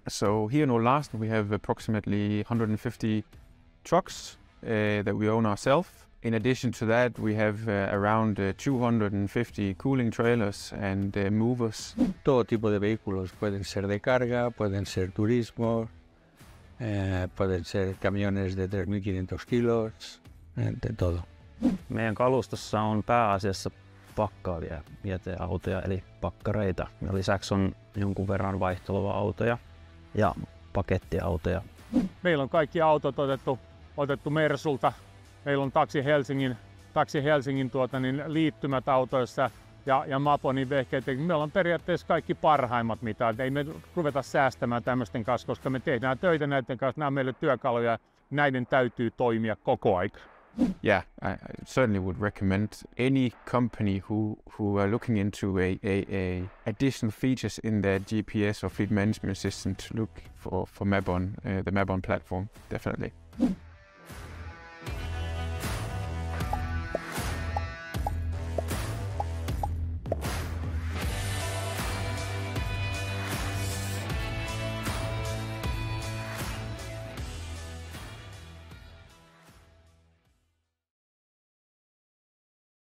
So here in Olarsen we have approximately 150 trucks that we own ourselves. In addition to that, we have around 250 cooling trailers and movers. Todo tipo de vehículos, pueden ser de carga, pueden ser turismo, pueden ser camiones de 3.500 kilos, de todo. Meidän kalustossa on pääasiassa pakkaavia jäteautoja eli pakkareita. Ja lisäksi on jonkun verran vaihteluautoja ja pakettiautoja. Meillä on kaikki autot otettu Mersulta. Meillä on Taksi Helsingin liittymät autoissa ja Maponin vehkeet. Meillä on periaatteessa kaikki parhaimmat mitä. Ei me ruveta säästämään tämmöisten kanssa, koska me tehdään töitä näiden kanssa. Nämä on meille työkaluja. Näiden täytyy toimia koko aika. Yeah, I certainly would recommend any company who are looking into a additional features in their GPS or fleet management system to look for Mapon, the Mapon platform, definitely.